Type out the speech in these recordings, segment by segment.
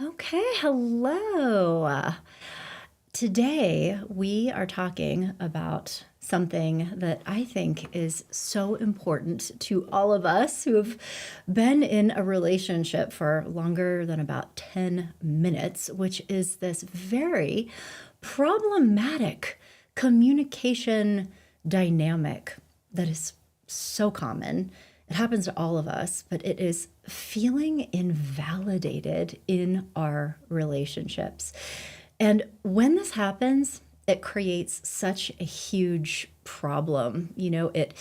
Okay, hello. Today we are talking about something that I think is so important to all of us who have been in a relationship for longer than about 10 minutes, which is this very problematic communication dynamic that is so common. It happens to all of us, but it is feeling invalidated in our relationships. And when this happens, it creates such a huge problem. It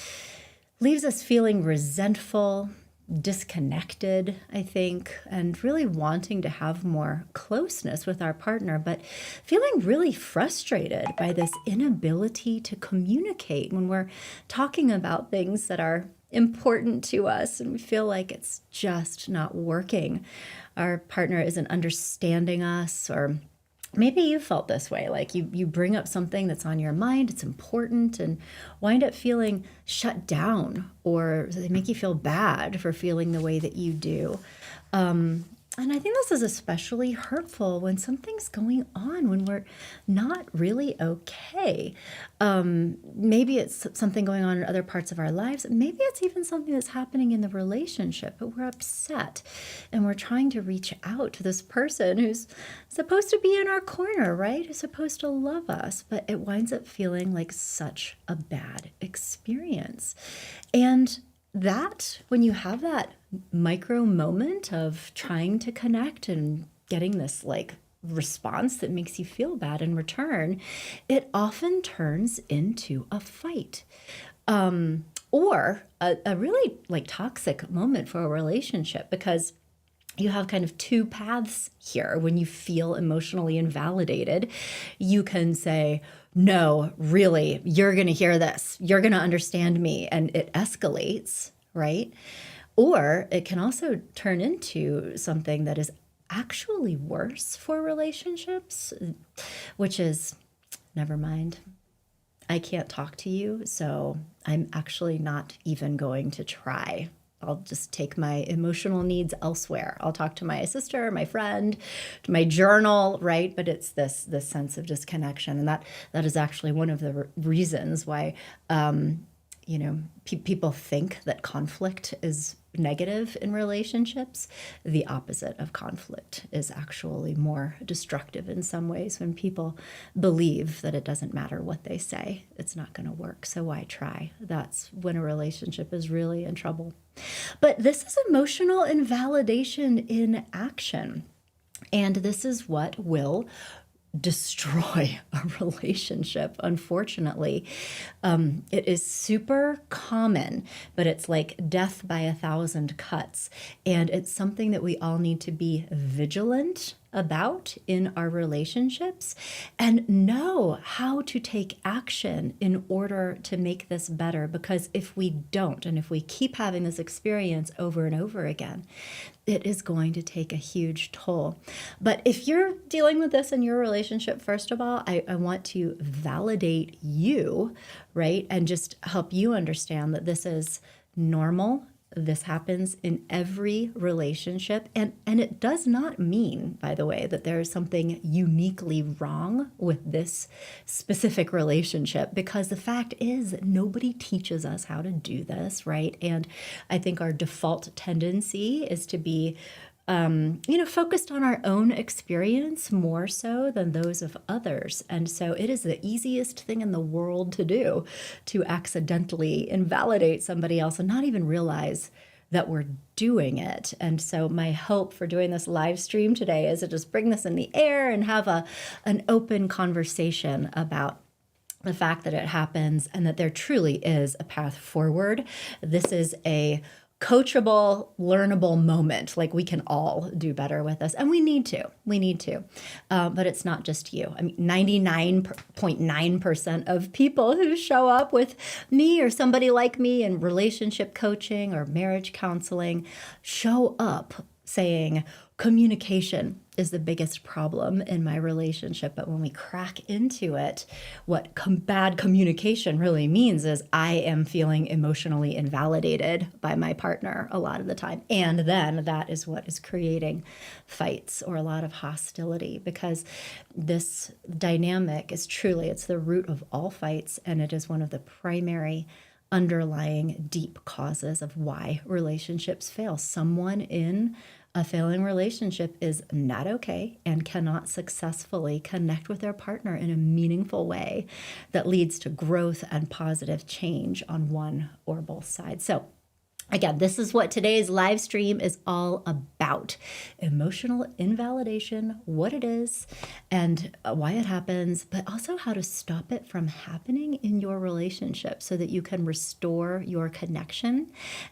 leaves us feeling resentful, disconnected, I think, and really wanting to have more closeness with our partner, but feeling really frustrated by this inability to communicate when we're talking about things that are important to us and we feel like it's just not working. Our partner isn't understanding us, or maybe you felt this way, like you bring up something that's on your mind, it's important, and wind up feeling shut down, or they make you feel bad for feeling the way that you do. And I think this is especially hurtful when something's going on, when we're not really okay. Maybe it's something going on in other parts of our lives. Maybe it's even something that's happening in the relationship, but we're upset and we're trying to reach out to this person who's supposed to be in our corner, right? Who's supposed to love us, but it winds up feeling like such a bad experience. And when you have that micro moment of trying to connect and getting this like response that makes you feel bad in return, it often turns into a fight. Or a really like toxic moment for a relationship, because you have kind of two paths here. When you feel emotionally invalidated, you can say, no, really, you're going to hear this. You're going to understand me. And it escalates, right? Or it can also turn into something that is actually worse for relationships, which is, never mind. I can't talk to you, so I'm actually not even going to try. I'll just take my emotional needs elsewhere. I'll talk to my sister, my friend, to my journal, right? But it's this sense of disconnection, and that is actually one of the reasons why people think that conflict is negative in relationships. The opposite of conflict is actually more destructive in some ways. When people believe that it doesn't matter what they say, it's not going to work, so why try? That's when a relationship is really in trouble. But this is emotional invalidation in action. And this is what will destroy a relationship, unfortunately. It is super common, but it's like death by 1,000 cuts. And it's something that we all need to be vigilant about in our relationships and know how to take action in order to make this better. Because if we don't, and if we keep having this experience over and over again, it is going to take a huge toll. But if you're dealing with this in your relationship, first of all, I want to validate you, right? And just help you understand that this is normal. This happens in every relationship. And it does not mean, by the way, that there is something uniquely wrong with this specific relationship, because the fact is nobody teaches us how to do this, right? And I think our default tendency is to be focused on our own experience more so than those of others. And so it is the easiest thing in the world to do, to accidentally invalidate somebody else and not even realize that we're doing it. And so my hope for doing this live stream today is to just bring this in the air and have an open conversation about the fact that it happens and that there truly is a path forward. This is a coachable, learnable moment. Like, we can all do better with this, and we need to, but it's not just you. I mean, 99.9% of people who show up with me or somebody like me in relationship coaching or marriage counseling show up saying communication is the biggest problem in my relationship. But when we crack into it, what bad communication really means is I am feeling emotionally invalidated by my partner a lot of the time. And then that is what is creating fights or a lot of hostility, because this dynamic is truly, it's the root of all fights. And it is one of the primary underlying deep causes of why relationships fail. Someone in a failing relationship is not okay and cannot successfully connect with their partner in a meaningful way that leads to growth and positive change on one or both sides. So again, this is what today's live stream is all about. Emotional invalidation, what it is and why it happens, but also how to stop it from happening in your relationship so that you can restore your connection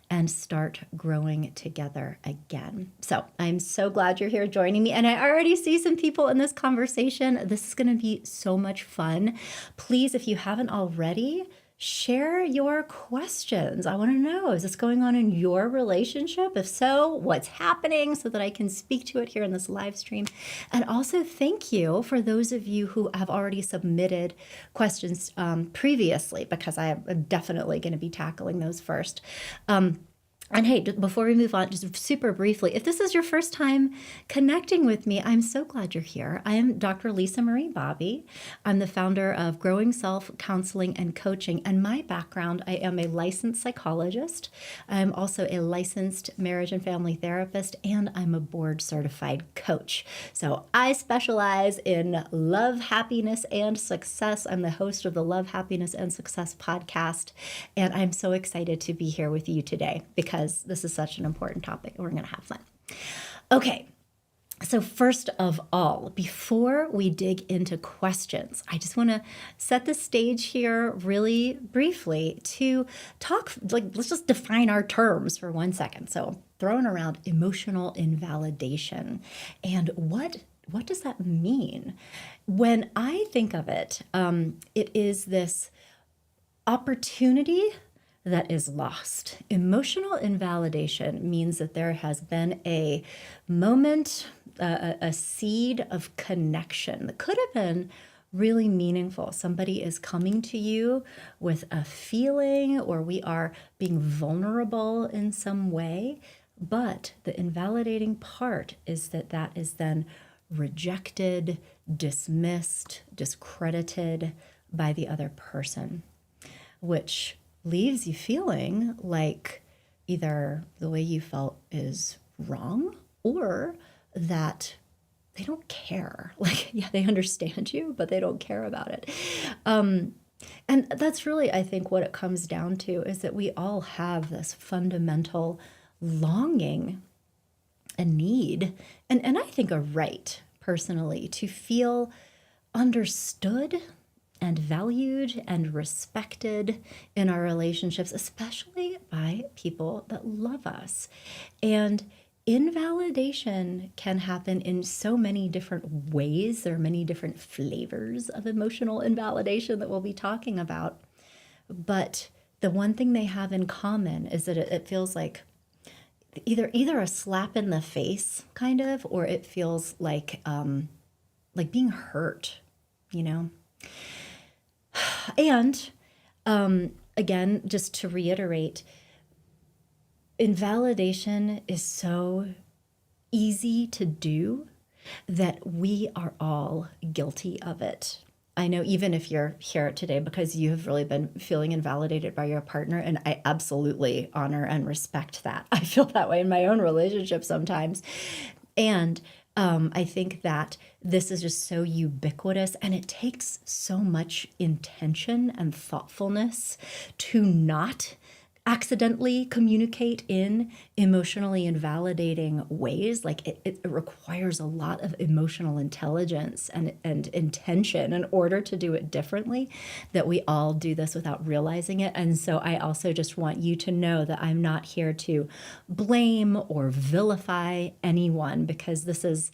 and start growing together again. So I'm so glad you're here joining me. And I already see some people in this conversation. This is going to be so much fun. Please, if you haven't already, share your questions. I want to know, is this going on in your relationship? If so, what's happening so that I can speak to it here in this live stream? And also thank you for those of you who have already submitted questions previously, because I am definitely going to be tackling those first. And hey, before we move on, just super briefly, if this is your first time connecting with me, I'm so glad you're here. I am Dr. Lisa Marie Bobby. I'm the founder of Growing Self Counseling and Coaching. And my background, I am a licensed psychologist. I'm also a licensed marriage and family therapist, and I'm a board certified coach. So I specialize in love, happiness, and success. I'm the host of the Love, Happiness, and Success podcast. And I'm so excited to be here with you today because this is such an important topic and we're going to have fun. Okay. So first of all, before we dig into questions, I just want to set the stage here really briefly to talk, let's just define our terms for 1 second. So throwing around emotional invalidation, and what does that mean? When I think of it, it is this opportunity that is lost. Emotional invalidation means that there has been a moment, a seed of connection that could have been really meaningful. Somebody is coming to you with a feeling, or we are being vulnerable in some way. But the invalidating part is that that is then rejected, dismissed, discredited by the other person, which leaves you feeling like either the way you felt is wrong or that they don't care. Like, yeah, they understand you, but they don't care about it. And that's really, I think, what it comes down to is that we all have this fundamental longing, a need, and I think a right, personally, to feel understood and valued and respected in our relationships, especially by people that love us. And invalidation can happen in so many different ways. There are many different flavors of emotional invalidation that we'll be talking about. But the one thing they have in common is that it feels like either a slap in the face, kind of, or it feels like being hurt, you know? And again, just to reiterate, invalidation is so easy to do that we are all guilty of it. I know even if you're here today because you have really been feeling invalidated by your partner, and I absolutely honor and respect that. I feel that way in my own relationship sometimes. And I think that this is just so ubiquitous, and it takes so much intention and thoughtfulness to not accidentally communicate in emotionally invalidating ways. Like it requires a lot of emotional intelligence and intention in order to do it differently, that we all do this without realizing it. And so I also just want you to know that I'm not here to blame or vilify anyone, because this is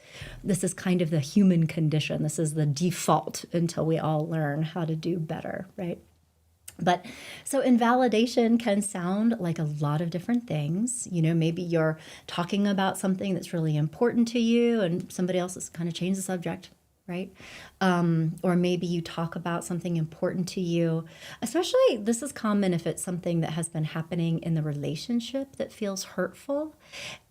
kind of the human condition. This is the default until we all learn how to do better, right? But so invalidation can sound like a lot of different things. Maybe you're talking about something that's really important to you and somebody else has kind of changed the subject, right? Or maybe you talk about something important to you. Especially, this is common if it's something that has been happening in the relationship that feels hurtful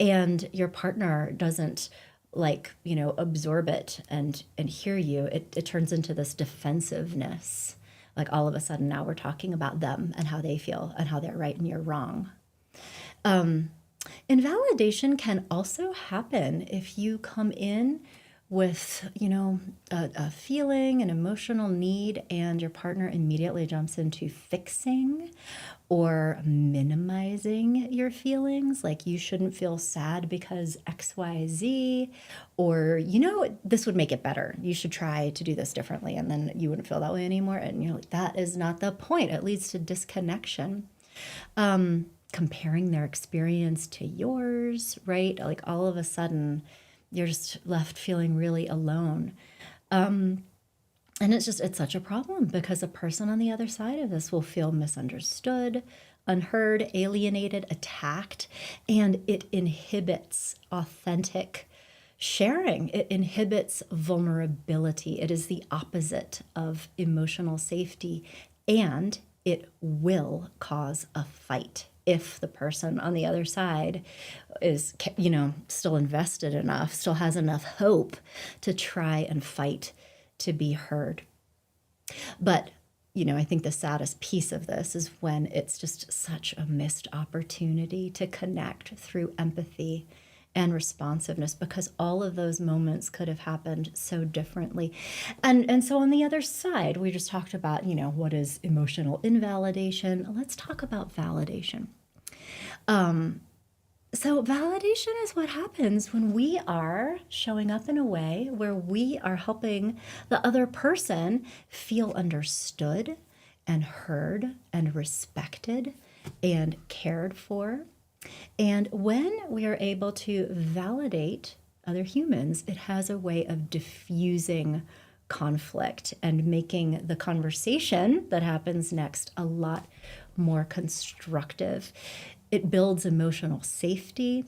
and your partner doesn't absorb it and hear you. It turns into this defensiveness. Like all of a sudden now we're talking about them and how they feel and how they're right and you're wrong. Invalidation can also happen if you come in with, a feeling, an emotional need, and your partner immediately jumps into fixing or minimizing your feelings. Like, you shouldn't feel sad because XYZ, or, this would make it better. You should try to do this differently, and then you wouldn't feel that way anymore. And you're like, that is not the point. It leads to disconnection. Comparing their experience to yours, right? Like, all of a sudden, you're just left feeling really alone. And it's such a problem because a person on the other side of this will feel misunderstood, unheard, alienated, attacked, and it inhibits authentic sharing. It inhibits vulnerability. It is the opposite of emotional safety, and it will cause a fight if the person on the other side is, still invested enough, still has enough hope to try and fight to be heard. But, I think the saddest piece of this is when it's just such a missed opportunity to connect through empathy and responsiveness, because all of those moments could have happened so differently. And so on the other side, we just talked about, what is emotional invalidation. Let's talk about validation. So validation is what happens when we are showing up in a way where we are helping the other person feel understood and heard and respected and cared for. And when we are able to validate other humans, it has a way of diffusing conflict and making the conversation that happens next a lot more constructive. It builds emotional safety,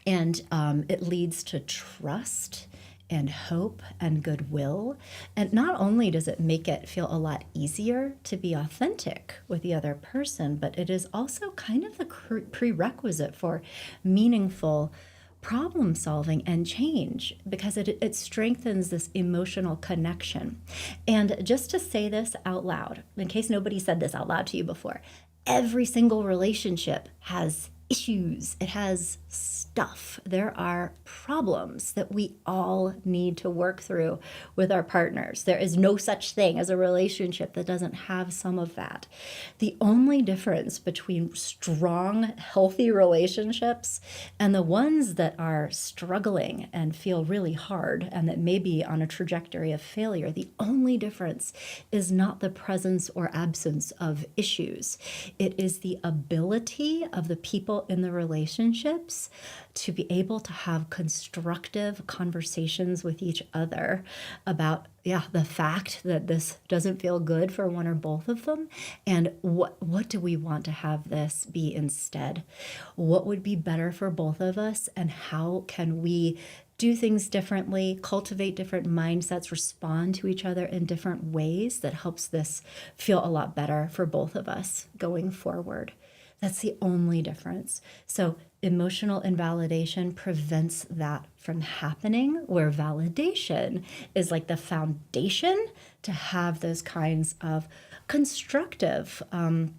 and it leads to trust and hope and goodwill. And not only does it make it feel a lot easier to be authentic with the other person, but it is also kind of the prerequisite for meaningful problem solving and change, because it strengthens this emotional connection. And just to say this out loud, in case nobody said this out loud to you before, every single relationship has issues. It has stuff. There are problems that we all need to work through with our partners. There is no such thing as a relationship that doesn't have some of that. The only difference between strong, healthy relationships and the ones that are struggling and feel really hard and that may be on a trajectory of failure, the only difference is not the presence or absence of issues. It is the ability of the people in the relationships to be able to have constructive conversations with each other about, the fact that this doesn't feel good for one or both of them, and what do we want to have this be instead? What would be better for both of us, and how can we do things differently, cultivate different mindsets, respond to each other in different ways that helps this feel a lot better for both of us going forward? That's the only difference. So emotional invalidation prevents that from happening, where validation is like the foundation to have those kinds of constructive and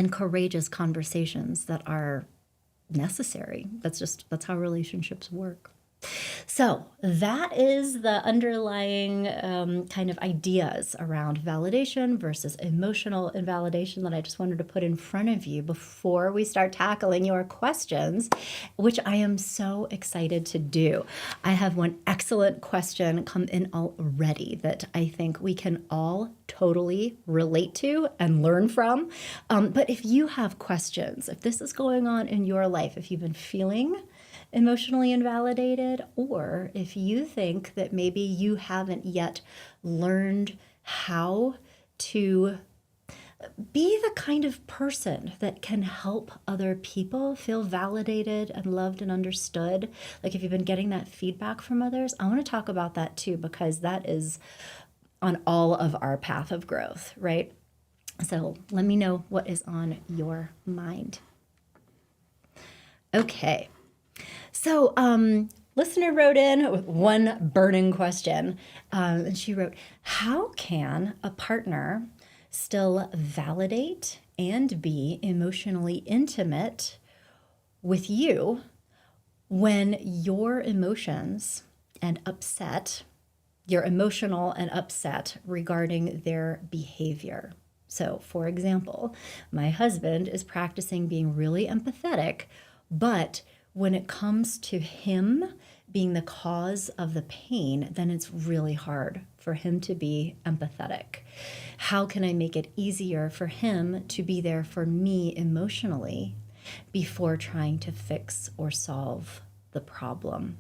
courageous conversations that are necessary. That's how relationships work. So that is the underlying kind of ideas around validation versus emotional invalidation that I just wanted to put in front of you before we start tackling your questions, which I am so excited to do. I have one excellent question come in already that I think we can all totally relate to and learn from. But if you have questions, if this is going on in your life, if you've been feeling emotionally invalidated, or if you think that maybe you haven't yet learned how to be the kind of person that can help other people feel validated and loved and understood. Like if you've been getting that feedback from others, I want to talk about that too, because that is on all of our path of growth, right? So let me know what is on your mind. Okay. So, listener wrote in with one burning question. And she wrote, how can a partner still validate and be emotionally intimate with you when your emotions and upset, you're emotional and upset regarding their behavior? So, for example, my husband is practicing being really empathetic, but when it comes to him being the cause of the pain, then it's really hard for him to be empathetic. How can I make it easier for him to be there for me emotionally before trying to fix or solve the problem?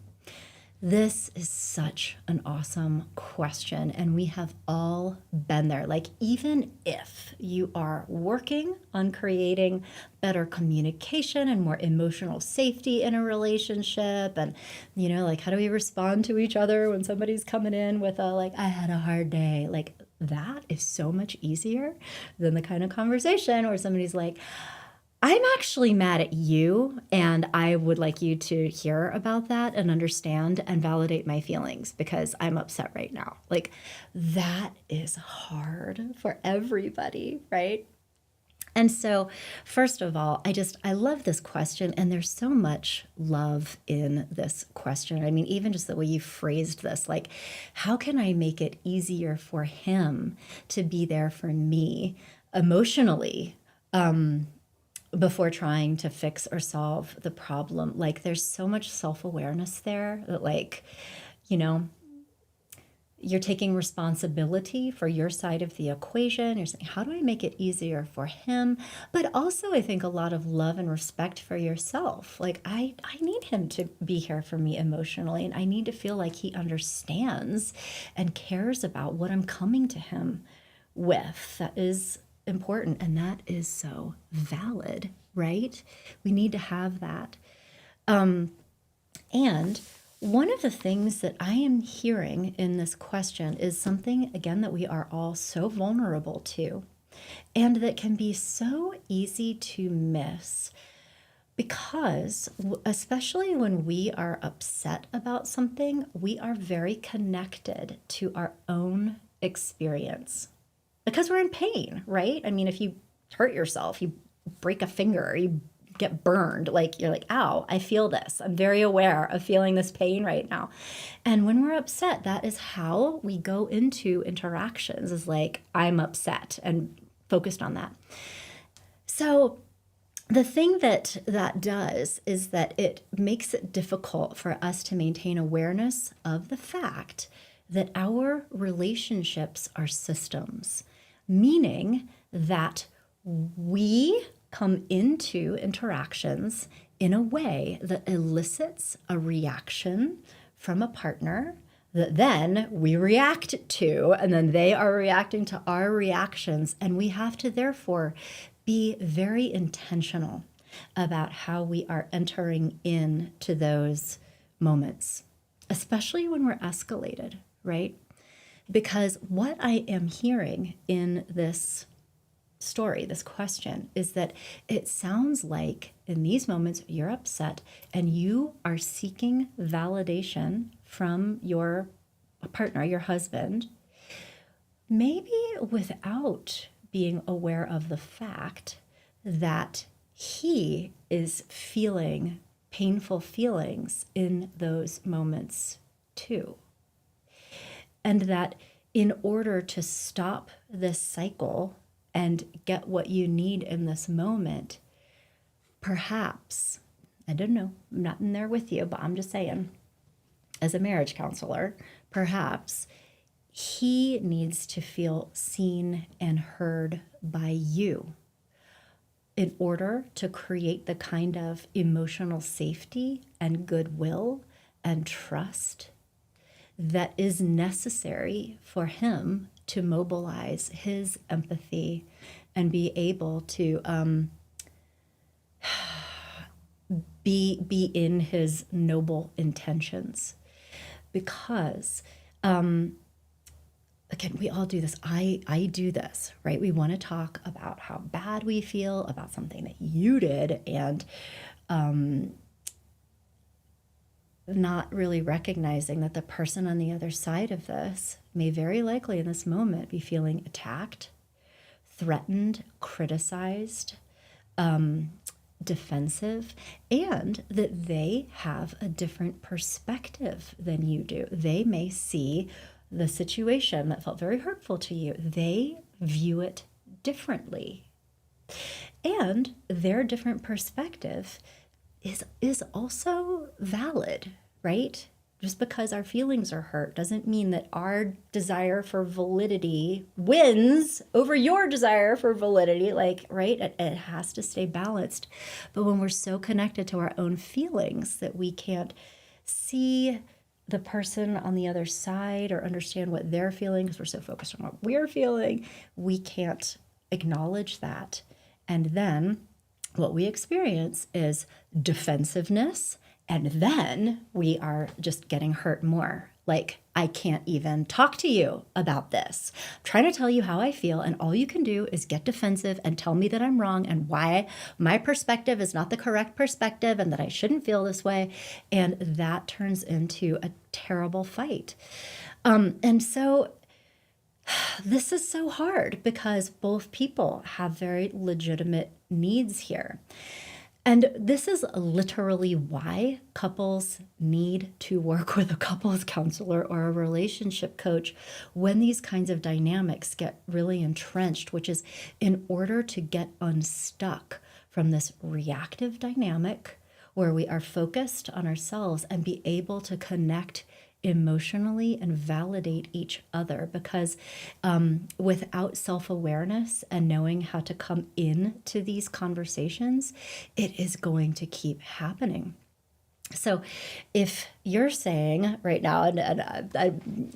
This is such an awesome question, and we have all been there. Like, even if you are working on creating better communication and more emotional safety in a relationship, and, like, how do we respond to each other when somebody's coming in with I had a hard day? Like, that is so much easier than the kind of conversation where somebody's like, I'm actually mad at you, and I would like you to hear about that and understand and validate my feelings because I'm upset right now. Like, that is hard for everybody, right? And so, first of all, I love this question, and there's so much love in this question. I mean, even just the way you phrased this, like, how can I make it easier for him to be there for me emotionally? Before trying to fix or solve the problem. Like, there's so much self-awareness there that, you're taking responsibility for your side of the equation. You're saying, how do I make it easier for him? But also, I think a lot of love and respect for yourself. Like, I need him to be here for me emotionally, and I need to feel like he understands and cares about what I'm coming to him with. That is important, and that is so valid, right? We need to have that. And one of the things that I am hearing in this question is something, again, that we are all so vulnerable to, and that can be so easy to miss because, especially when we are upset about something, we are very connected to our own experience because we're in pain, right? I mean, if you hurt yourself, you break a finger, you get burned, like you're like, ow, I feel this. I'm very aware of feeling this pain right now. And when we're upset, that is how we go into interactions, is like, I'm upset and focused on that. So the thing that does is that it makes it difficult for us to maintain awareness of the fact that our relationships are systems, meaning that we come into interactions in a way that elicits a reaction from a partner that then we react to, and then they are reacting to our reactions. And we have to therefore be very intentional about how we are entering into those moments, especially when we're escalated, right? Because what I am hearing in this story, this question, is that it sounds like in these moments you're upset and you are seeking validation from your partner, your husband, maybe without being aware of the fact that he is feeling painful feelings in those moments too. And that in order to stop this cycle and get what you need in this moment, perhaps, I don't know, I'm not in there with you, but I'm just saying, as a marriage counselor, perhaps he needs to feel seen and heard by you in order to create the kind of emotional safety and goodwill and trust that is necessary for him to mobilize his empathy and be able to be in his noble intentions. Because again, we all do this. I do this, right? We want to talk about how bad we feel about something that you did, and not really recognizing that the person on the other side of this may very likely in this moment be feeling attacked, threatened, criticized, defensive, and that they have a different perspective than you do. They may see the situation that felt very hurtful to you, they view it differently. And their different perspective is also valid, right? Just because our feelings are hurt doesn't mean that our desire for validity wins over your desire for validity. Like, right? It has to stay balanced. But when we're so connected to our own feelings that we can't see the person on the other side or understand what they're feeling because we're so focused on what we're feeling, we can't acknowledge that. And then what we experience is defensiveness, and then we are just getting hurt more. Like, I can't even talk to you about this. I'm trying to tell you how I feel, and all you can do is get defensive and tell me that I'm wrong and why my perspective is not the correct perspective and that I shouldn't feel this way. And that turns into a terrible fight. And so this is so hard because both people have very legitimate needs here. And this is literally why couples need to work with a couples counselor or a relationship coach when these kinds of dynamics get really entrenched, which is in order to get unstuck from this reactive dynamic where we are focused on ourselves and be able to connect emotionally and validate each other, because without self-awareness and knowing how to come into these conversations, it is going to keep happening. So if you're saying right now, and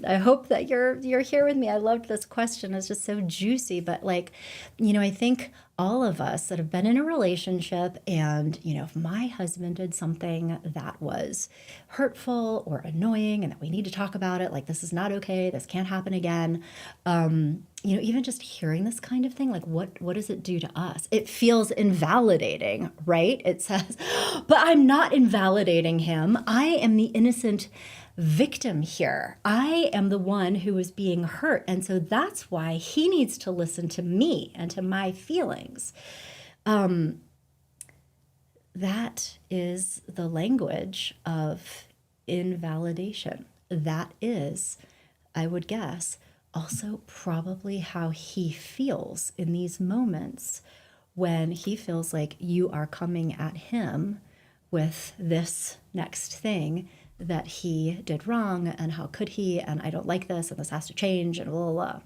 I hope that you're here with me. I loved this question. It's just so juicy. But like, I think all of us that have been in a relationship and, if my husband did something that was hurtful or annoying and that we need to talk about it, like this is not okay, this can't happen again. Even just hearing this kind of thing, like what does it do to us? It feels invalidating, right? It says, but I'm not invalidating him. I am the innocent victim here. I am the one who is being hurt. And so that's why he needs to listen to me and to my feelings. That is the language of invalidation. That is, I would guess, also probably how he feels in these moments when he feels like you are coming at him with this next thing that he did wrong, and how could he, and I don't like this, and this has to change, and blah, blah, blah.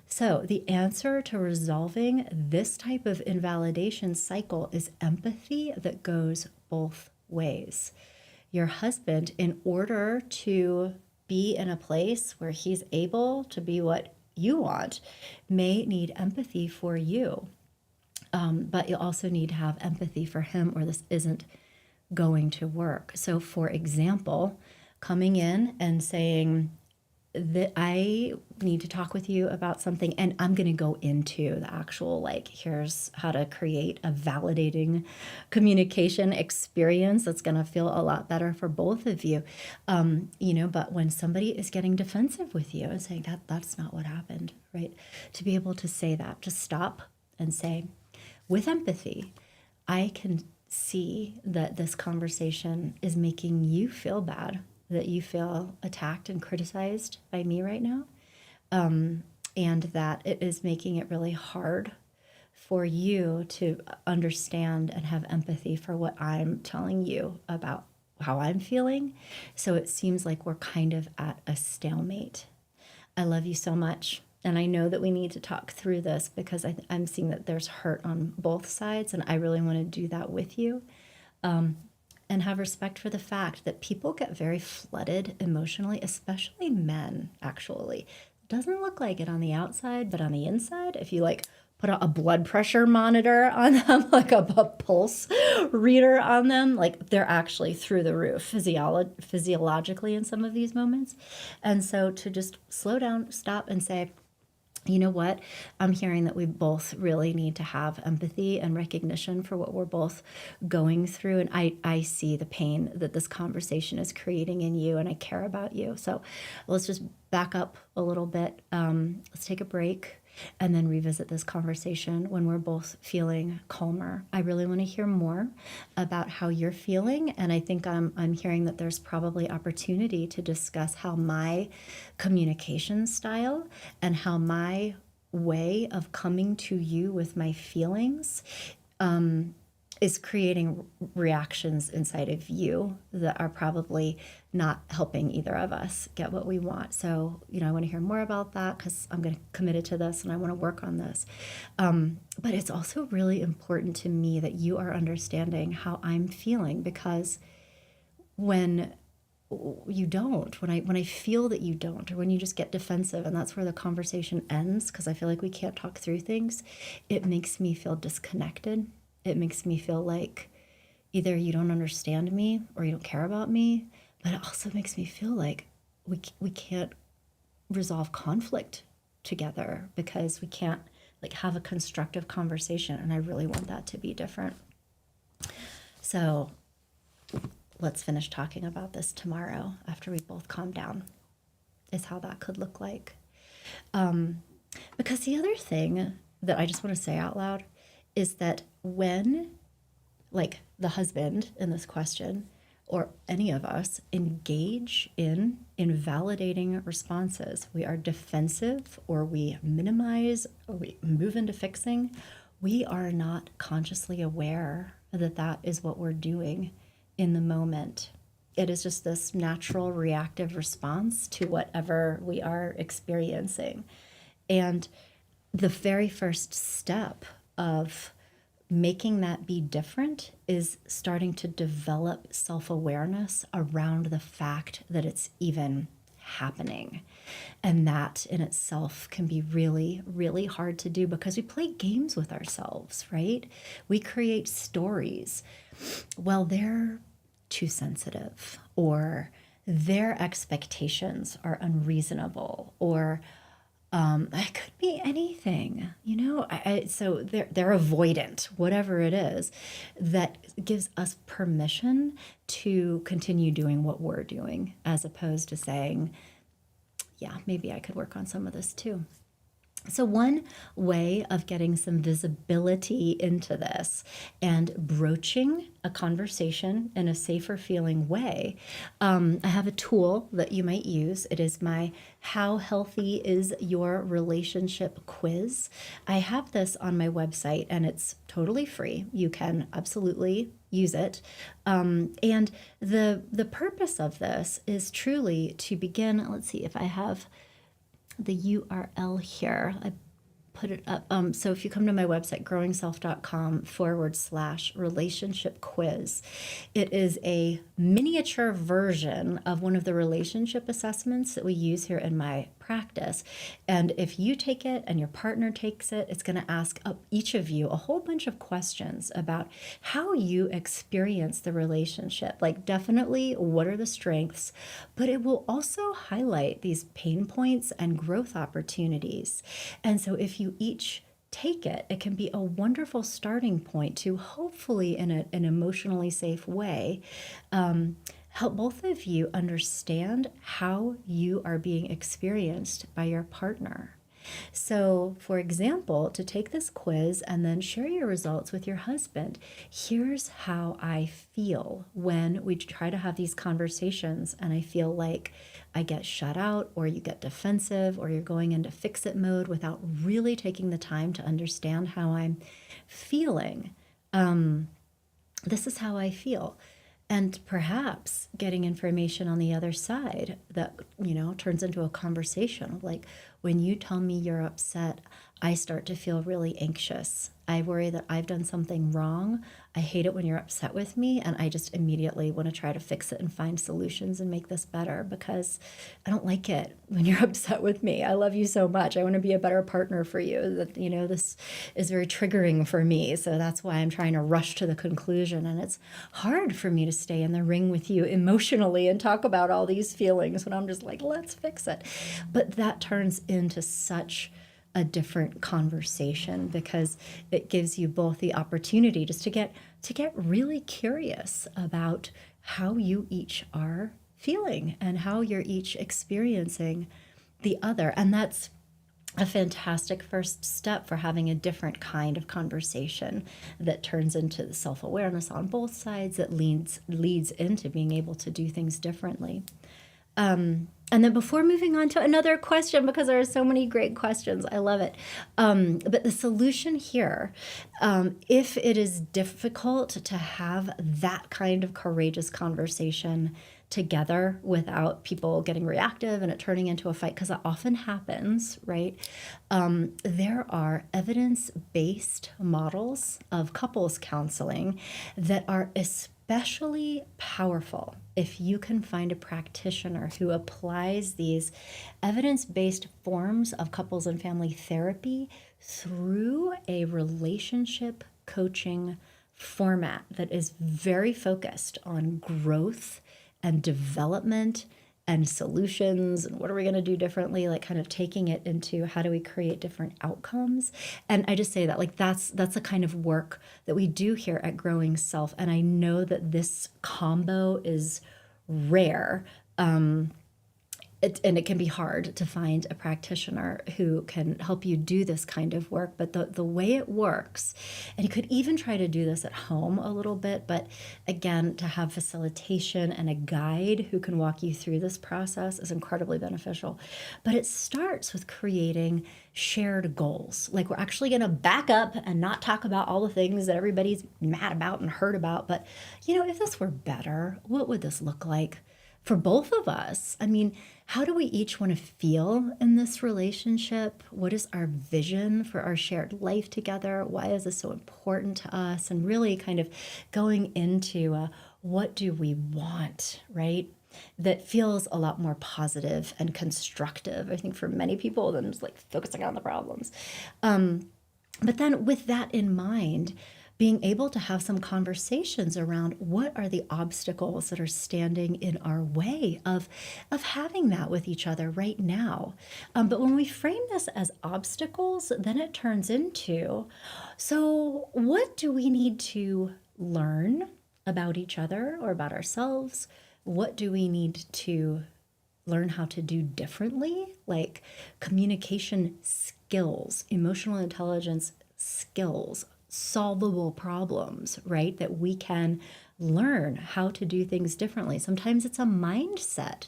So the answer to resolving this type of invalidation cycle is empathy that goes both ways. Your husband, in order to be in a place where he's able to be what you want, may need empathy for you. But you also need to have empathy for him, or this isn't going to work. So for example, coming in and saying that I need to talk with you about something, and I'm going to go into the actual, like, here's how to create a validating communication experience that's going to feel a lot better for both of you. But when somebody is getting defensive with you and saying that's not what happened, right? To be able to say that, to stop and say, with empathy, I can see that this conversation is making you feel bad, that you feel attacked and criticized by me right now, and that it is making it really hard for you to understand and have empathy for what I'm telling you about how I'm feeling. So it seems like we're kind of at a stalemate. I love you so much. And I know that we need to talk through this because I'm seeing that there's hurt on both sides, and I really want to do that with you. And have respect for the fact that people get very flooded emotionally, especially men, actually. It doesn't look like it on the outside, but on the inside, if you put a blood pressure monitor on them, like a pulse reader on them. Like they're actually through the roof physiologically in some of these moments. And so to just slow down, stop, and say, you know what? I'm hearing that we both really need to have empathy and recognition for what we're both going through. And I see the pain that this conversation is creating in you, and I care about you. So let's just back up a little bit. Let's take a break and then revisit this conversation when we're both feeling calmer. I really want to hear more about how you're feeling, and I think I'm hearing that there's probably opportunity to discuss how my communication style and how my way of coming to you with my feelings is creating reactions inside of you that are probably not helping either of us get what we want. So, I want to hear more about that because I'm going to committed to this and I want to work on this. But it's also really important to me that you are understanding how I'm feeling, because when you don't, when I feel that you don't, or when you just get defensive and that's where the conversation ends because I feel like we can't talk through things, it makes me feel disconnected. It makes me feel like either you don't understand me or you don't care about me, but it also makes me feel like we can't resolve conflict together because we can't like have a constructive conversation, and I really want that to be different. So let's finish talking about this tomorrow after we both calm down, is how that could look like. Because the other thing that I just want to say out loud is that when, like, the husband in this question, or any of us, engage in invalidating responses, we are defensive or we minimize or we move into fixing, we are not consciously aware that that is what we're doing in the moment. It is just this natural reactive response to whatever we are experiencing. And the very first step of making that be different is starting to develop self-awareness around the fact that it's even happening. And that in itself can be really, really hard to do because we play games with ourselves, right? We create stories. Well, they're too sensitive, or their expectations are unreasonable, or it could be anything, so they're avoidant, whatever it is, that gives us permission to continue doing what we're doing, as opposed to saying, yeah, maybe I could work on some of this too. So one way of getting some visibility into this and broaching a conversation in a safer feeling way, I have a tool that you might use. It is my How Healthy Is Your Relationship quiz. I have this on my website and it's totally free. You can absolutely use it. And the purpose of this is truly to begin, let's see if I have the URL here. I put it up. So if you come to my website, growingself.com/relationship quiz, it is a miniature version of one of the relationship assessments that we use here in my practice. And if you take it and your partner takes it, it's going to ask each of you a whole bunch of questions about how you experience the relationship. Like, definitely, what are the strengths? But it will also highlight these pain points and growth opportunities. And so if you each take it, it can be a wonderful starting point to, hopefully in an emotionally safe way, help both of you understand how you are being experienced by your partner. So, for example, to take this quiz and then share your results with your husband. Here's how I feel when we try to have these conversations and I feel like I get shut out, or you get defensive, or you're going into fix-it mode without really taking the time to understand how I'm feeling. This is how I feel. And perhaps getting information on the other side that, turns into a conversation like, when you tell me you're upset, I start to feel really anxious. I worry that I've done something wrong. I hate it when you're upset with me, and I just immediately want to try to fix it and find solutions and make this better because I don't like it when you're upset with me. I love you so much. I want to be a better partner for you. That, this is very triggering for me. So that's why I'm trying to rush to the conclusion. And it's hard for me to stay in the ring with you emotionally and talk about all these feelings when I'm just like, let's fix it. But that turns into such a different conversation because it gives you both the opportunity just to get really curious about how you each are feeling and how you're each experiencing the other. And that's a fantastic first step for having a different kind of conversation that turns into the self-awareness on both sides, that leads into being able to do things differently. And then before moving on to another question, because there are so many great questions, I love it. But the solution here, if it is difficult to have that kind of courageous conversation together without people getting reactive and it turning into a fight, because that often happens, right? There are evidence-based models of couples counseling that are especially powerful if you can find a practitioner who applies these evidence-based forms of couples and family therapy through a relationship coaching format that is very focused on growth and development and solutions and what are we going to do differently, like kind of taking it into how do we create different outcomes. And I just say that like that's the kind of work that we do here at Growing Self. And I know that this combo is rare. And it can be hard to find a practitioner who can help you do this kind of work. But the way it works, and you could even try to do this at home a little bit, but again, to have facilitation and a guide who can walk you through this process is incredibly beneficial. But it starts with creating shared goals. Like we're actually going to back up and not talk about all the things that everybody's mad about and hurt about. But, if this were better, what would this look like for both of us? I mean, how do we each want to feel in this relationship? What is our vision for our shared life together? Why is this so important to us? And really kind of going into what do we want, right? That feels a lot more positive and constructive, I think, for many people than just like focusing on the problems. But then with that in mind, being able to have some conversations around what are the obstacles that are standing in our way of having that with each other right now. But when we frame this as obstacles, then it turns into, so what do we need to learn about each other or about ourselves? What do we need to learn how to do differently? Like communication skills, emotional intelligence skills, solvable problems, right? That we can learn how to do things differently. Sometimes it's a mindset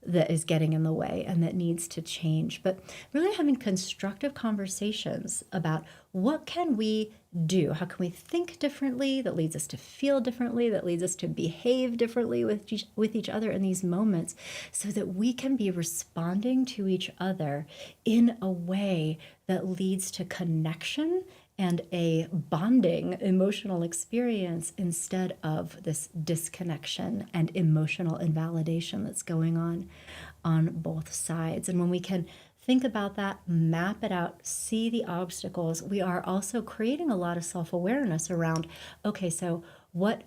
that is getting in the way and that needs to change. But really having constructive conversations about what can we do? How can we think differently that leads us to feel differently, that leads us to behave differently with each other in these moments so that we can be responding to each other in a way that leads to connection and a bonding emotional experience instead of this disconnection and emotional invalidation that's going on both sides. And when we can think about that, map it out, see the obstacles, we are also creating a lot of self-awareness around, okay, so what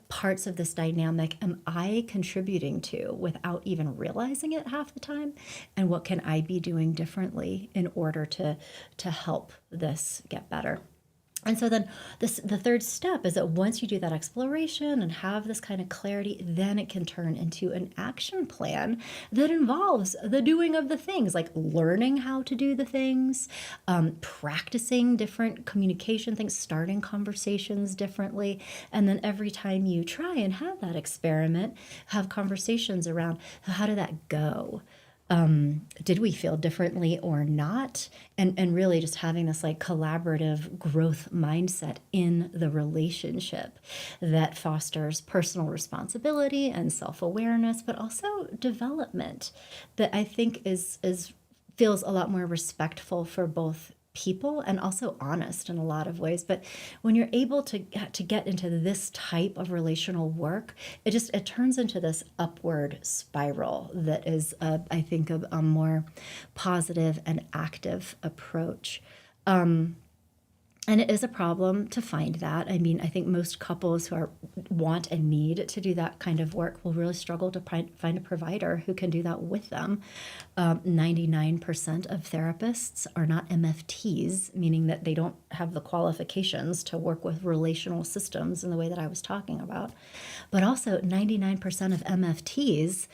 parts of this dynamic am I contributing to without even realizing it half the time? And what can I be doing differently in order to help this get better? And so then the third step is that once you do that exploration and have this kind of clarity, then it can turn into an action plan that involves the doing of the things, like learning how to do the things, practicing different communication things, starting conversations differently. And then every time you try and have that experiment, have conversations around how did that go? Did we feel differently or not? And really just having this like collaborative growth mindset in the relationship that fosters personal responsibility and self-awareness, but also development that I think is feels a lot more respectful for both people and also honest in a lot of ways. But when you're able to get into this type of relational work, it turns into this upward spiral that is, I think, a more positive and active approach. And it is a problem to find that. I mean, I think most couples who want and need to do that kind of work will really struggle to find a provider who can do that with them. 99% of therapists are not MFTs, meaning that they don't have the qualifications to work with relational systems in the way that I was talking about. But also 99% of MFTs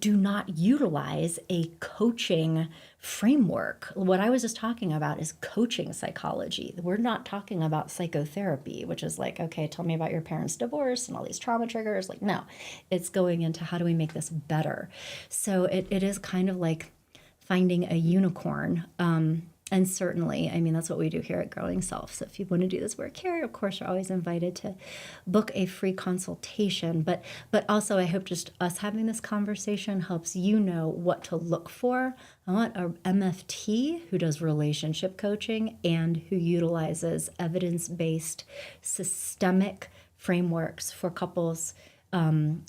do not utilize a coaching framework. What I was just talking about is coaching psychology. We're not talking about psychotherapy, which is like, okay, tell me about your parents' divorce and all these trauma triggers. Like, no, it's going into how do we make this better? So it is kind of like finding a unicorn. And certainly, I mean, that's what we do here at Growing Self. So if you want to do this work here, of course, you're always invited to book a free consultation. But also, I hope just us having this conversation helps you know what to look for. I want a MFT who does relationship coaching and who utilizes evidence-based systemic frameworks for couples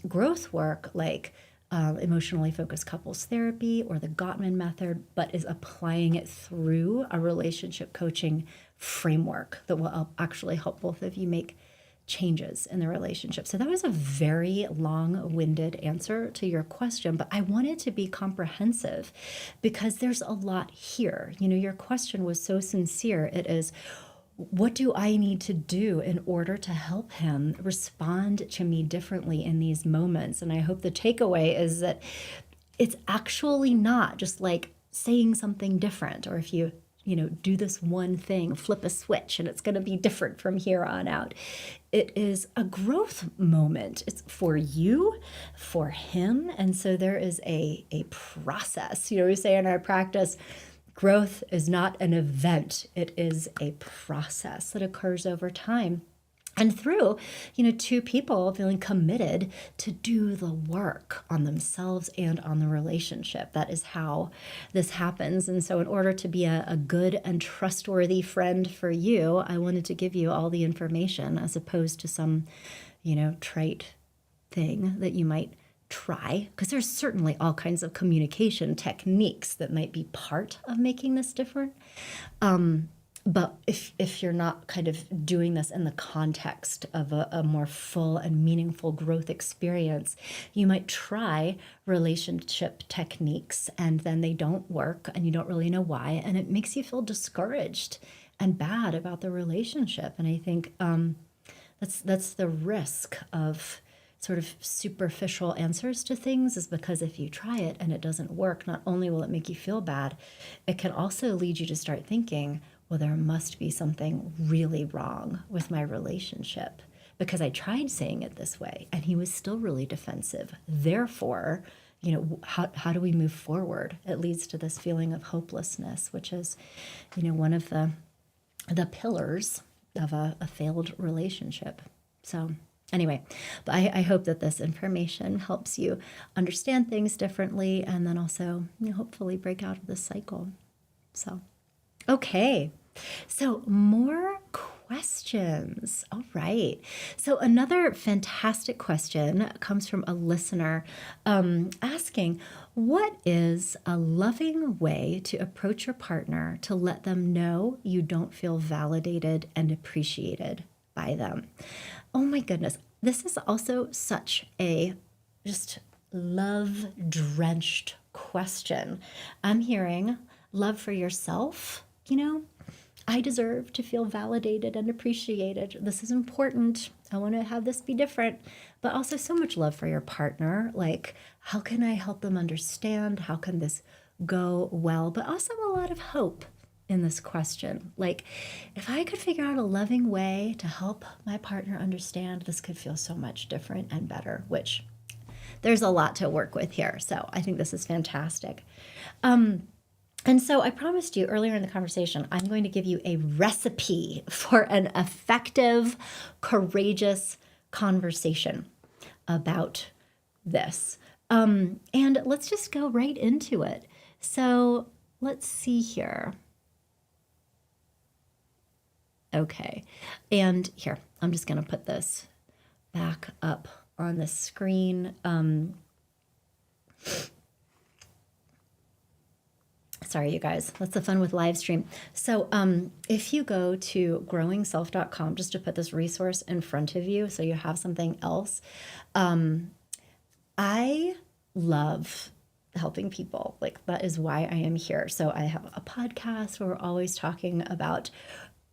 growth work, like emotionally focused couples therapy or the Gottman method, but is applying it through a relationship coaching framework that will actually help both of you make changes in the relationship. So that was a very long-winded answer to your question, but I wanted to be comprehensive because there's a lot here. You know, your question was so sincere. It is, what do I need to do in order to help him respond to me differently in these moments? And I hope the takeaway is that it's actually not just like saying something different, or if you do this one thing, flip a switch, and it's going to be different from here on out. It is a growth moment. It's for you, for him. And so there is a process. We say in our practice, growth is not an event. It is a process that occurs over time. And through, two people feeling committed to do the work on themselves and on the relationship. That is how this happens. And so in order to be a good and trustworthy friend for you, I wanted to give you all the information as opposed to some, trite thing that you might try, because there's certainly all kinds of communication techniques that might be part of making this different. But if you're not kind of doing this in the context of a more full and meaningful growth experience, you might try relationship techniques and then they don't work and you don't really know why. And it makes you feel discouraged and bad about the relationship. And I think that's the risk of sort of superficial answers to things, is because if you try it and it doesn't work, not only will it make you feel bad, it can also lead you to start thinking, well, there must be something really wrong with my relationship because I tried saying it this way and he was still really defensive. Therefore, how do we move forward? It leads to this feeling of hopelessness, which is, one of the pillars of a failed relationship. So anyway, but I hope that this information helps you understand things differently and then also hopefully break out of this cycle. So, okay. So more questions. All right. So another fantastic question comes from a listener asking, what is a loving way to approach your partner to let them know you don't feel validated and appreciated by them? Oh my goodness. This is also such a just love-drenched question. I'm hearing love for yourself. I deserve to feel validated and appreciated. This is important. I want to have this be different, but also so much love for your partner. Like, how can I help them understand? How can this go well? But also a lot of hope in this question. Like, if I could figure out a loving way to help my partner understand, this could feel so much different and better, which there's a lot to work with here. So I think this is fantastic. And so I promised you earlier in the conversation, I'm going to give you a recipe for an effective, courageous conversation about this. And let's just go right into it. So let's see here. Okay. And here, I'm just going to put this back up on the screen. Sorry, you guys. That's the fun with live stream. So if you go to growingself.com, just to put this resource in front of you so you have something else, I love helping people. Like, that is why I am here. So I have a podcast where we're always talking about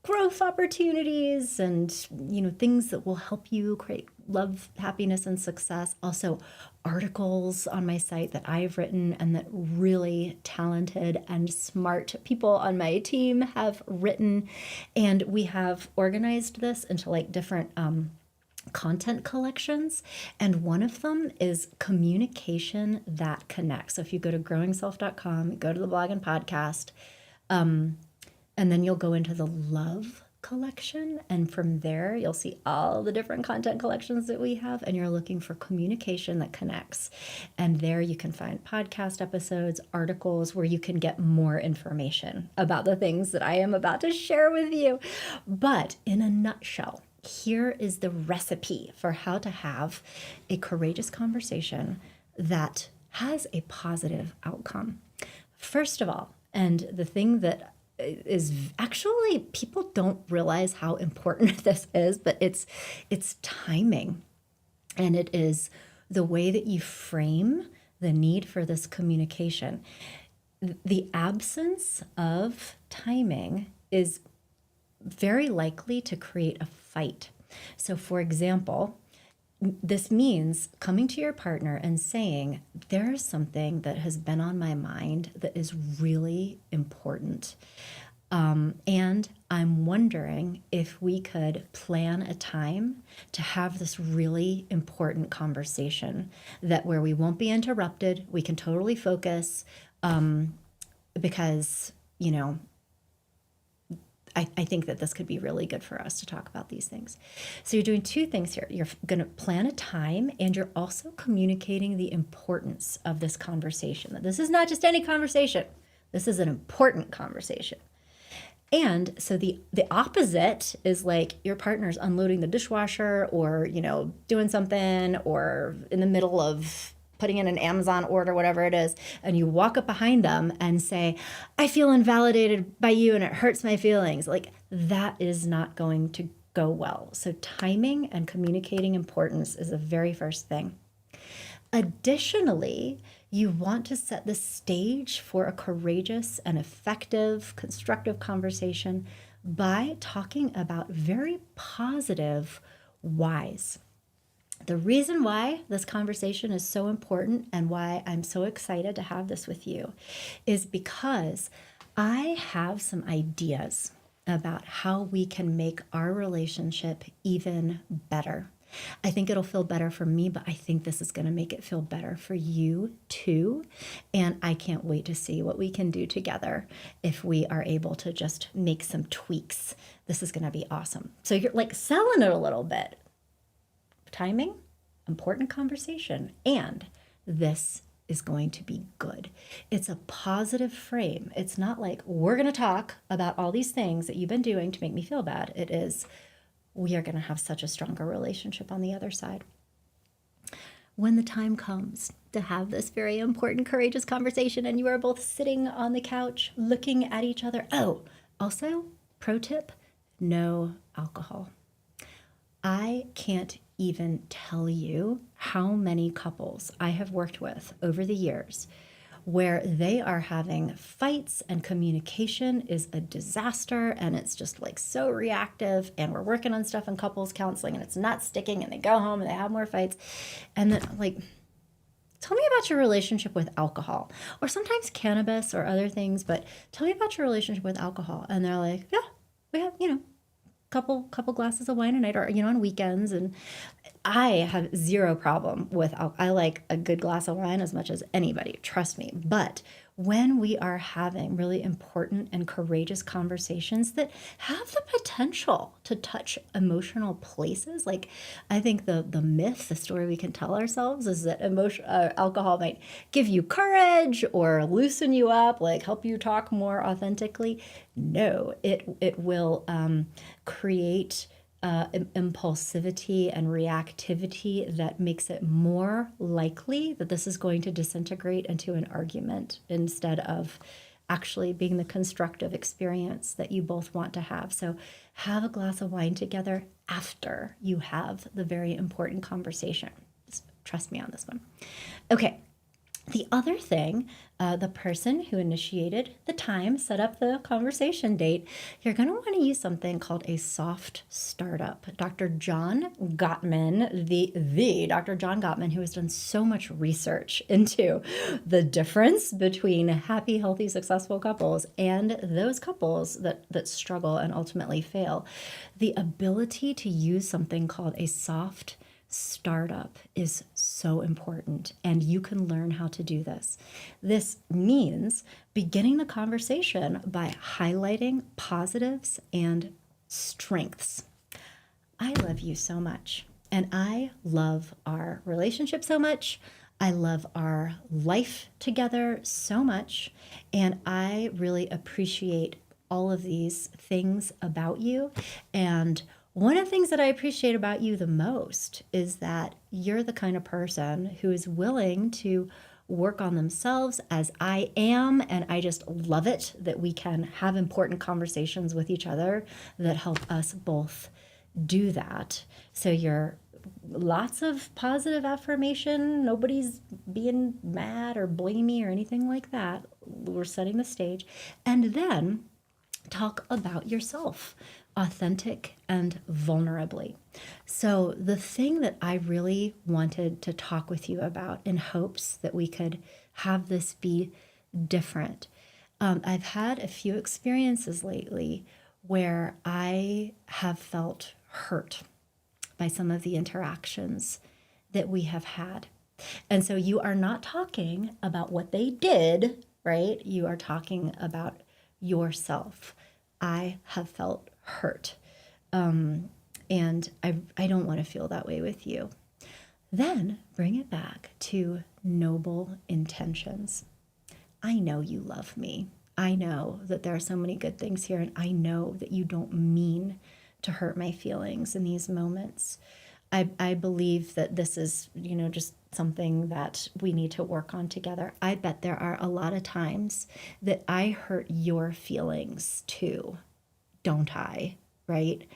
growth opportunities and things that will help you create love, happiness, and success. Also articles on my site that I've written and that really talented and smart people on my team have written. And we have organized this into like different content collections, and one of them is communication that connects. So if you go to growingself.com, go to the blog and podcast, and then you'll go into the love collection. And from there, you'll see all the different content collections that we have. And you're looking for communication that connects. And there you can find podcast episodes, articles where you can get more information about the things that I am about to share with you. But in a nutshell, here is the recipe for how to have a courageous conversation that has a positive outcome. First of all, and the thing that is actually, people don't realize how important this is, but it's timing. And it is the way that you frame the need for this communication. The absence of timing is very likely to create a fight. So for example, this means coming to your partner and saying, there's something that has been on my mind that is really important. And I'm wondering if we could plan a time to have this really important conversation where we won't be interrupted. We can totally focus, because, I think that this could be really good for us to talk about these things. So you're doing two things here. You're going to plan a time, and you're also communicating the importance of this conversation. That this is not just any conversation. This is an important conversation. And so the opposite is like your partner's unloading the dishwasher, or, doing something, or in the middle of putting in an Amazon order, whatever it is, and you walk up behind them and say, I feel invalidated by you and it hurts my feelings. Like, that is not going to go well. So timing and communicating importance is the very first thing. Additionally, you want to set the stage for a courageous and effective, constructive conversation by talking about very positive whys. The reason why this conversation is so important and why I'm so excited to have this with you is because I have some ideas about how we can make our relationship even better. I think it'll feel better for me, but I think this is going to make it feel better for you too. And I can't wait to see what we can do together if we are able to just make some tweaks. This is going to be awesome. So you're like selling it a little bit. Timing, important conversation, and this is going to be good. It's a positive frame. It's not like we're going to talk about all these things that you've been doing to make me feel bad. It is, we are going to have such a stronger relationship on the other side. When the time comes to have this very important, courageous conversation and you are both sitting on the couch looking at each other. Oh, also, pro tip, no alcohol. I can't even tell you how many couples I have worked with over the years where they are having fights and communication is a disaster, and it's just like so reactive, and we're working on stuff in couples counseling and it's not sticking, and they go home and they have more fights. And then like, tell me about your relationship with alcohol, or sometimes cannabis or other things, but tell me about your relationship with alcohol. And they're like, yeah, we have, couple glasses of wine a night, or on weekends. And I have zero problem with I like a good glass of wine as much as anybody, trust me. But when we are having really important and courageous conversations that have the potential to touch emotional places, like I think the myth, the story we can tell ourselves is that alcohol might give you courage or loosen you up, like help you talk more authentically. No, it will create impulsivity and reactivity that makes it more likely that this is going to disintegrate into an argument instead of actually being the constructive experience that you both want to have. So have a glass of wine together after you have the very important conversation. Just trust me on this one. Okay. The other thing, the person who initiated the time, set up the conversation date, you're going to want to use something called a soft startup. Dr. John Gottman, the Dr. John Gottman, who has done so much research into the difference between happy, healthy, successful couples and those couples that struggle and ultimately fail. The ability to use something called a soft startup is so important, and you can learn how to do this. This means beginning the conversation by highlighting positives and strengths. I love you so much, and I love our relationship so much. I love our life together so much, and I really appreciate all of these things about you. And one of the things that I appreciate about you the most is that you're the kind of person who is willing to work on themselves as I am. And I just love it that we can have important conversations with each other that help us both do that. So you're lots of positive affirmation. Nobody's being mad or blamey or anything like that. We're setting the stage. And then talk about yourself, authentic and vulnerably. So the thing that I really wanted to talk with you about in hopes that we could have this be different. I've had a few experiences lately where I have felt hurt by some of the interactions that we have had. And so you are not talking about what they did, right? You are talking about yourself. I have felt hurt. And I don't want to feel that way with you. Then bring it back to noble intentions. I know you love me. I know that there are so many good things here, and I know that you don't mean to hurt my feelings in these moments. I believe that this is, just something that we need to work on together. I bet there are a lot of times that I hurt your feelings too, don't I? Right?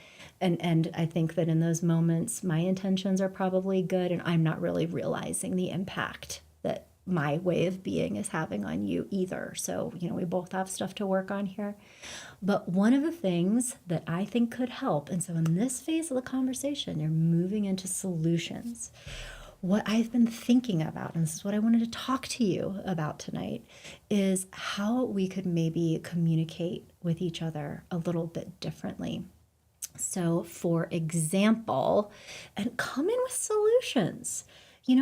And I think that in those moments, my intentions are probably good, and I'm not really realizing the impact that my way of being is having on you either. So, we both have stuff to work on here. But one of the things that I think could help, and so in this phase of the conversation, you're moving into solutions. What I've been thinking about, and this is what I wanted to talk to you about tonight, is how we could maybe communicate with each other a little bit differently. So, for example, and come in with solutions.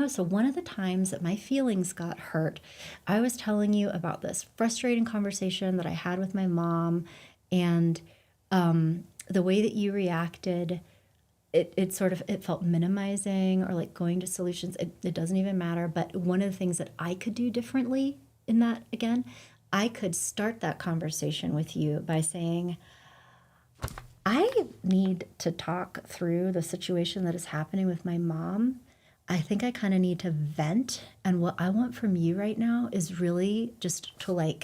So one of the times that my feelings got hurt, I was telling you about this frustrating conversation that I had with my mom, and the way that you reacted, it felt minimizing or like going to solutions. It doesn't even matter. But one of the things that I could do differently in that, again, I could start that conversation with you by saying, I need to talk through the situation that is happening with my mom. I think I kind of need to vent. And what I want from you right now is really just to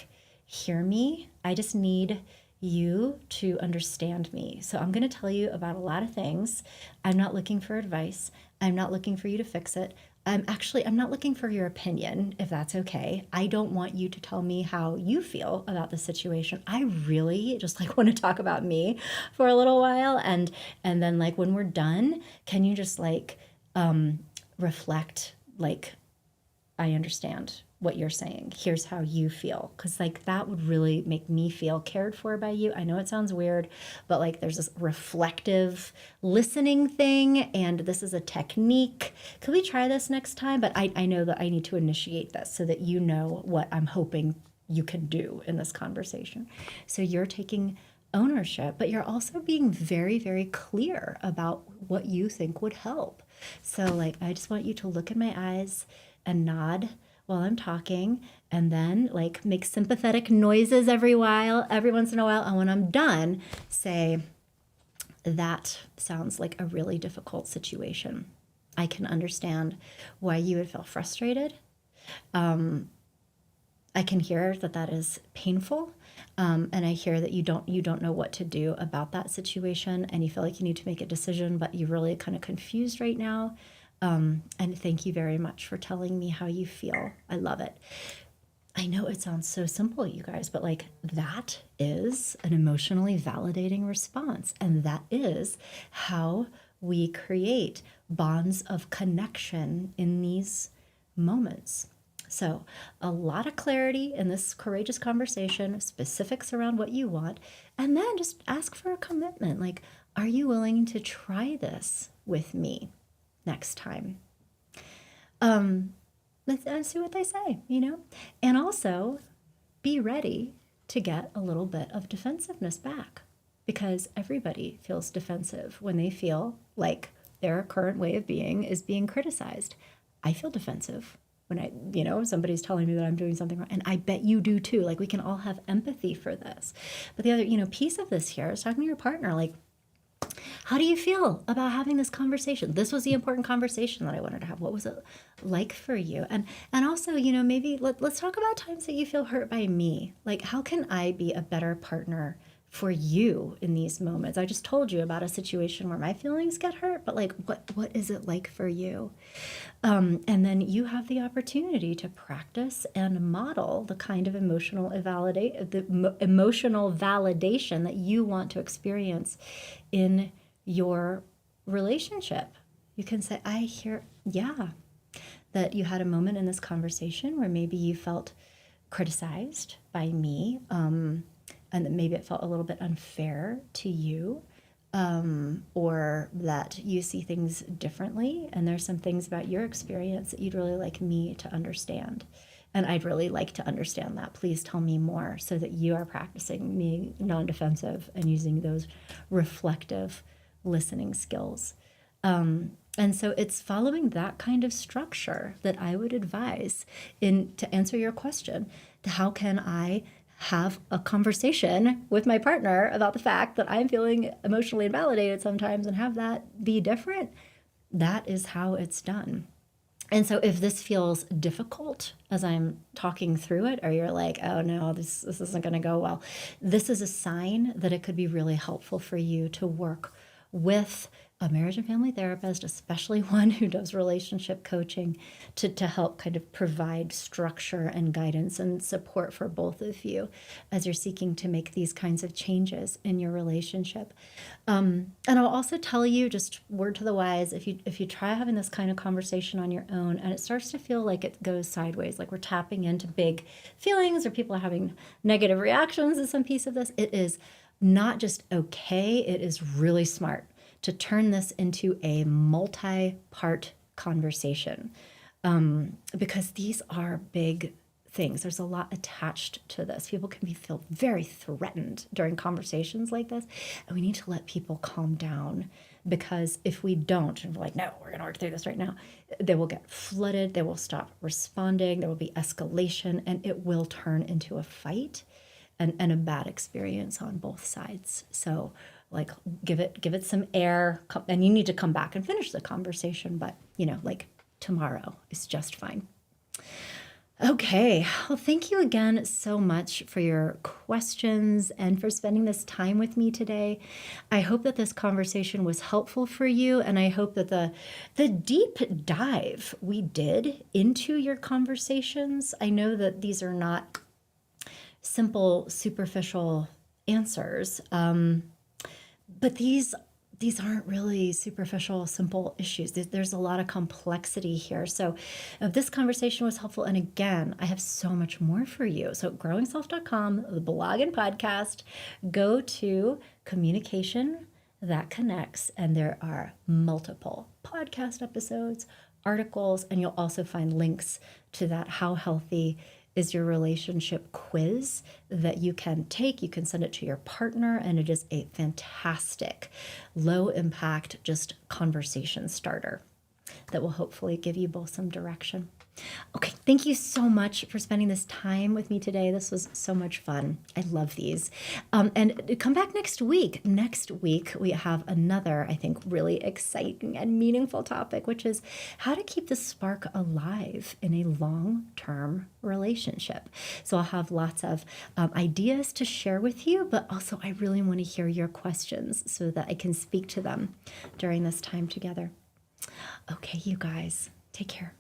hear me. I just need you to understand me. So I'm going to tell you about a lot of things. I'm not looking for advice. I'm not looking for you to fix it. I'm not looking for your opinion, if that's okay. I don't want you to tell me how you feel about the situation. I really just want to talk about me for a little while. And then when we're done, can you just reflect I understand what you're saying. Here's how you feel. Because, like, that would really make me feel cared for by you. I know it sounds weird, but like, there's this reflective listening thing, and this is a technique. Could we try this next time? But I know that I need to initiate this so that you know what I'm hoping you can do in this conversation. So you're taking ownership, but you're also being very, very clear about what you think would help. So, like, I just want you to look in my eyes and nod while I'm talking, and then like make sympathetic noises every once in a while. And when I'm done, say, that sounds like a really difficult situation. I can understand why you would feel frustrated. I can hear that that is painful, and I hear that you don't know what to do about that situation, and you feel like you need to make a decision, but you're really kind of confused right now. And thank you very much for telling me how you feel. I love it. I know it sounds so simple, you guys, but like, that is an emotionally validating response, and that is how we create bonds of connection in these moments. So, a lot of clarity in this courageous conversation, specifics around what you want, and then just ask for a commitment. Like, are you willing to try this with me next time? Let's see what they say, you know? And also be ready to get a little bit of defensiveness back, because everybody feels defensive when they feel like their current way of being is being criticized. I feel defensive when somebody's telling me that I'm doing something wrong. And I bet you do too. Like, we can all have empathy for this. But the other, piece of this here is talking to your partner, like, how do you feel about having this conversation? This was the important conversation that I wanted to have. What was it like for you? And also, maybe let's talk about times that you feel hurt by me. Like, how can I be a better partner for you in these moments? I just told you about a situation where my feelings get hurt, but like, what is it like for you? And then you have the opportunity to practice and model the kind of emotional validation that you want to experience in your relationship. You can say, I hear, yeah, that you had a moment in this conversation where maybe you felt criticized by me, and that maybe it felt a little bit unfair to you, or that you see things differently, and there's some things about your experience that you'd really like me to understand. And I'd really like to understand that. Please tell me more, so that you are practicing being non-defensive and using those reflective listening skills. And so it's following that kind of structure that I would advise to answer your question. How can I have a conversation with my partner about the fact that I'm feeling emotionally invalidated sometimes, and have that be different? That is how it's done. And so if this feels difficult as I'm talking through it, or you're like, oh no, this isn't going to go well, this is a sign that it could be really helpful for you to work with a marriage and family therapist, especially one who does relationship coaching, to help kind of provide structure and guidance and support for both of you as you're seeking to make these kinds of changes in your relationship. And I'll also tell you, just word to the wise, if you try having this kind of conversation on your own and it starts to feel like it goes sideways, like we're tapping into big feelings or people are having negative reactions to some piece of this, it is not just okay, it is really smart to turn this into a multi-part conversation, because these are big things. There's a lot attached to this. People can feel very threatened during conversations like this, and we need to let people calm down, because if we don't, and we're like, no, we're gonna work through this right now, they will get flooded, they will stop responding, there will be escalation, and it will turn into a fight and a bad experience on both sides. So like, give it some air, and you need to come back and finish the conversation, but like, tomorrow is just fine. Okay, well, thank you again so much for your questions and for spending this time with me today. I hope that this conversation was helpful for you, and I hope that the deep dive we did into your conversations, I know that these are not simple, superficial answers, but these these aren't really superficial, simple issues. There's a lot of complexity here. So if this conversation was helpful, and again, I have so much more for you. So growingself.com, the blog and podcast, go to communication that connects, and there are multiple podcast episodes, articles, and you'll also find links to that How Healthy is Your Relationship quiz that you can take. You can send it to your partner, and it is a fantastic, low impact, just conversation starter that will hopefully give you both some direction. Okay, thank you so much for spending this time with me today. This was so much fun. I love these. And come back next week. Next week, we have another, I think, really exciting and meaningful topic, which is how to keep the spark alive in a long-term relationship. So I'll have lots of ideas to share with you, but also I really want to hear your questions so that I can speak to them during this time together. Okay, you guys, take care.